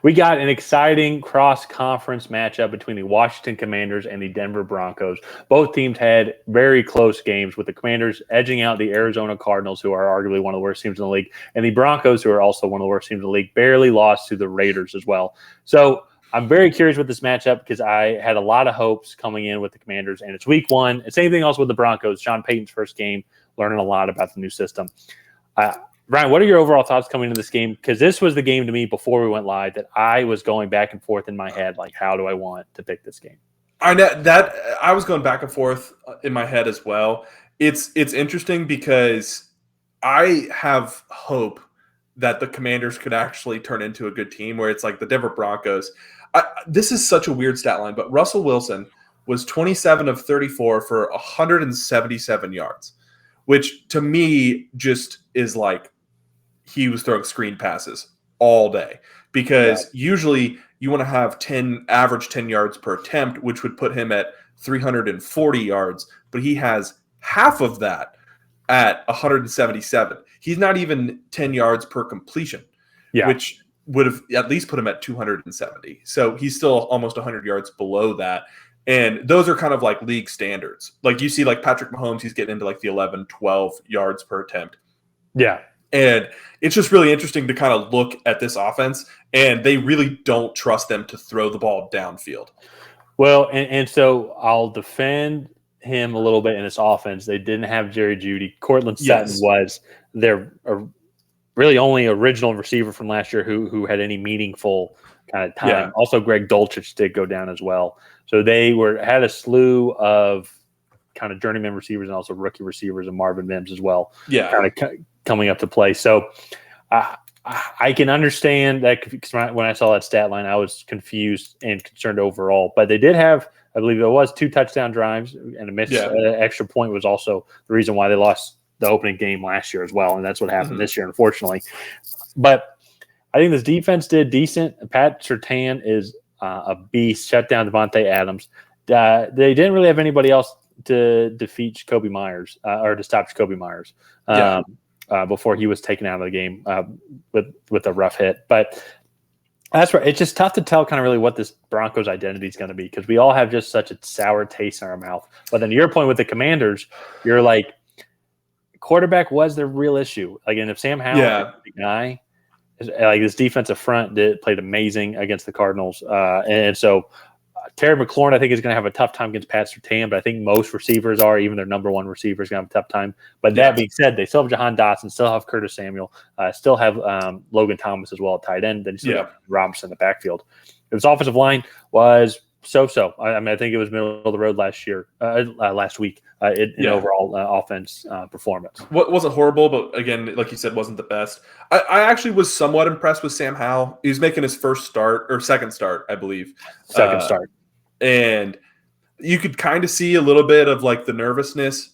We got an exciting cross-conference matchup between the Washington Commanders and the Denver Broncos. Both teams had very close games, with the Commanders edging out the Arizona Cardinals, who are arguably one of the worst teams in the league, and the Broncos, who are also one of the worst teams in the league, barely lost to the Raiders as well. So I'm very curious with this matchup because I had a lot of hopes coming in with the Commanders, and it's week one. And same thing also with the Broncos. Sean Payton's first game, learning a lot about the new system. Ryan, what are your overall thoughts coming into this game? Because this was the game to me before we went live that I was going back and forth in my head, like, how do I want to pick this game? I know that I was going back and forth in my head as well. It's interesting because I have hope that the Commanders could actually turn into a good team, where it's like the Denver Broncos. This is such a weird stat line, but Russell Wilson was 27 of 34 for 177 yards, which to me just is like he was throwing screen passes all day, because usually you want to have average 10 yards per attempt, which would put him at 340 yards, but he has half of that at 177. He's not even 10 yards per completion, which would have at least put him at 270. So he's still almost 100 yards below that. And those are kind of like league standards. Like you see like Patrick Mahomes, he's getting into like the 11, 12 yards per attempt. Yeah. And it's just really interesting to kind of look at this offense, and they really don't trust them to throw the ball downfield. Well, and so I'll defend him a little bit in this offense. They didn't have Jerry Jeudy. Cortland Sutton was their really only original receiver from last year who had any meaningful kind of time. Yeah. Also, Greg Dulcich did go down as well. So they had a slew of kind of journeyman receivers and also rookie receivers, and Marvin Mims as well. Yeah, kind of coming up to play. So I can understand that, because when I saw that stat line, I was confused and concerned overall. But they did have, I believe it was 2 touchdown drives, and a missed extra point was also the reason why they lost the opening game last year as well. And that's what happened this year, unfortunately. But I think this defense did decent. Pat Surtain is a beast. Shut down Devontae Adams. They didn't really have anybody else to defeat Jacoby Myers or to stop Jacoby Myers before he was taken out of the game with a rough hit. But that's right. It's just tough to tell kind of really what this Broncos identity is going to be, because we all have just such a sour taste in our mouth. But then to your point with the Commanders, you're like, quarterback was their real issue. Like, and if Sam Howell is the guy, like this defensive front played amazing against the Cardinals. And so Terry McLaurin, I think, is going to have a tough time against Pat Surtain, but I think most receivers are. Even their number one receiver is going to have a tough time. But that being said, they still have Jahan Dotson, still have Curtis Samuel, still have Logan Thomas as well at tight end. Then you still have Robinson in the backfield. This offensive line was so-so. I mean, I think it was middle of the road last week in overall offense performance. What wasn't horrible, but again, like you said, wasn't the best. I actually was somewhat impressed with Sam Howell. He was making his second start, I believe. Second start. And you could kind of see a little bit of like the nervousness,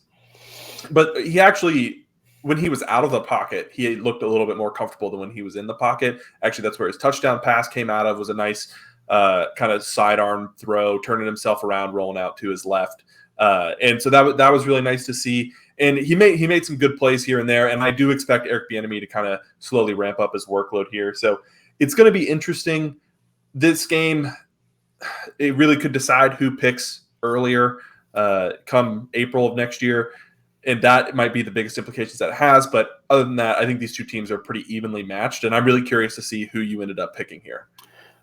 but he actually, when he was out of the pocket, he looked a little bit more comfortable than when he was in the pocket. Actually, that's where his touchdown pass came out of, was a nice kind of sidearm throw, turning himself around, rolling out to his left. And so that was really nice to see. And he made some good plays here and there. And I do expect Eric Bieniemy to kind of slowly ramp up his workload here. So it's going to be interesting. This game, it really could decide who picks earlier come April of next year. And that might be the biggest implications that it has. But other than that, I think these two teams are pretty evenly matched. And I'm really curious to see who you ended up picking here.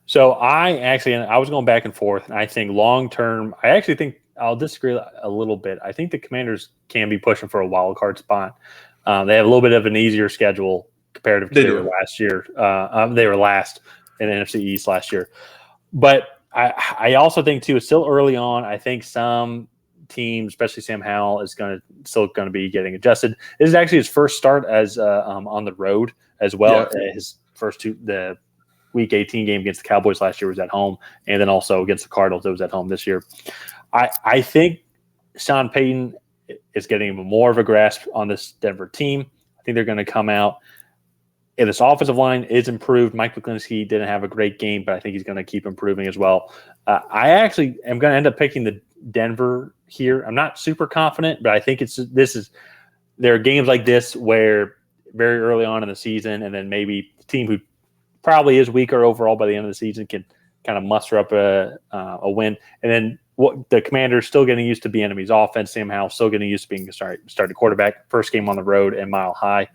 So I was going back and forth. And I think long-term, I actually think I'll disagree a little bit. I think the Commanders can be pushing for a wild card spot. They have a little bit of an easier schedule comparative to last year. They were last in the NFC East last year. But I also think, too, it's still early on. I think some teams, especially Sam Howell, is still going to be getting adjusted. This is actually his first start as on the road as well. Yeah. His first the Week 18 game against the Cowboys last year was at home, and then also against the Cardinals, it was at home this year. I think Sean Payton is getting more of a grasp on this Denver team. I think they're going to come out. If this offensive line is improved, Mike McGlinchey didn't have a great game, but I think he's going to keep improving as well. I actually am going to end up picking the Denver here. I'm not super confident, but I think there are games like this where very early on in the season, and then maybe the team who probably is weaker overall by the end of the season, can kind of muster up a win. And then the Commanders still getting used to Bieniemy's offense. Sam Howell still getting used to being starting quarterback. First game on the road and Mile High.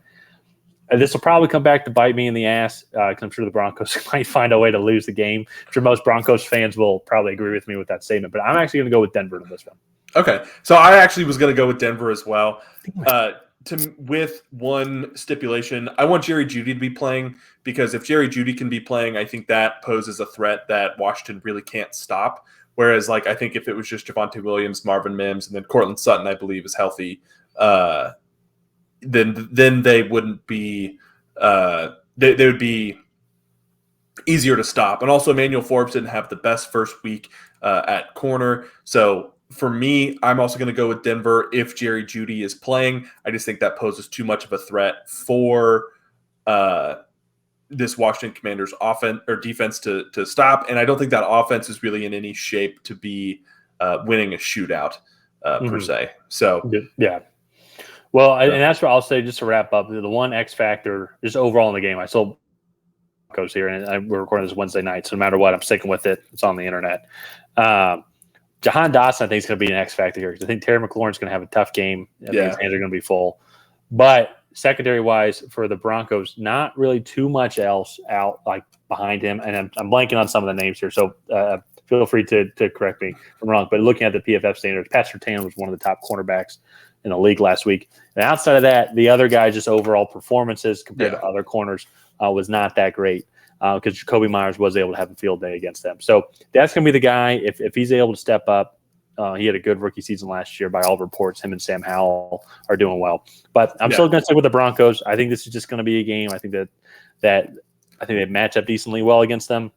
This will probably come back to bite me in the ass because I'm sure the Broncos might find a way to lose the game. I'm sure most Broncos fans will probably agree with me with that statement, but I'm actually going to go with Denver in this one. Okay, so I actually was going to go with Denver as well. With one stipulation, I want Jerry Jeudy to be playing because if Jerry Jeudy can be playing, I think that poses a threat that Washington really can't stop. Whereas, like, I think if it was just Javonte Williams, Marvin Mims, and then Cortland Sutton, I believe, is healthy, then they wouldn't be they would be easier to stop. And also, Emmanuel Forbes didn't have the best first week at corner, so. For me, I'm also going to go with Denver if Jerry Jeudy is playing. I just think that poses too much of a threat for this Washington Commanders offense or defense to stop. And I don't think that offense is really in any shape to be winning a shootout per se. So, yeah. Well, and that's what I'll say just to wrap up. The one X factor just overall in the game, I still Broncos here, and we're recording this Wednesday night. So no matter what, I'm sticking with it. It's on the internet. Jahan Dotson, I think, is going to be an X factor here because I think Terry McLaurin's going to have a tough game. His hands are going to be full. But secondary-wise, for the Broncos, not really too much else out like behind him. And I'm blanking on some of the names here, so feel free to correct me if I'm wrong. But looking at the PFF standards, Pat Surtain was one of the top cornerbacks in the league last week. And outside of that, the other guys' just overall performances compared to other corners was not that great. Because Jacoby Myers was able to have a field day against them. So that's going to be the guy. If he's able to step up, he had a good rookie season last year by all reports. Him and Sam Howell are doing well. But I'm still going to stick with the Broncos. I think this is just going to be a game. I think that I think they match up decently well against them.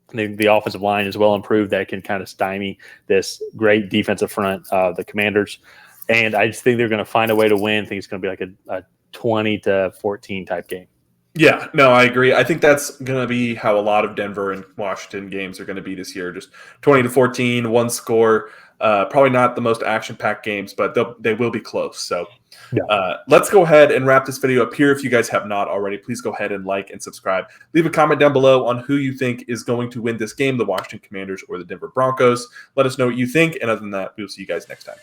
I think the offensive line is well improved. That can kind of stymie this great defensive front of the Commanders. And I just think they're going to find a way to win. I think it's going to be like a 20-14 type game. Yeah, no, I agree. I think that's going to be how a lot of Denver and Washington games are going to be this year. Just 20-14, one score. Probably not the most action-packed games, but they will be close. So let's go ahead and wrap this video up here. If you guys have not already, please go ahead and like and subscribe. Leave a comment down below on who you think is going to win this game, the Washington Commanders or the Denver Broncos. Let us know what you think. And other than that, we'll see you guys next time.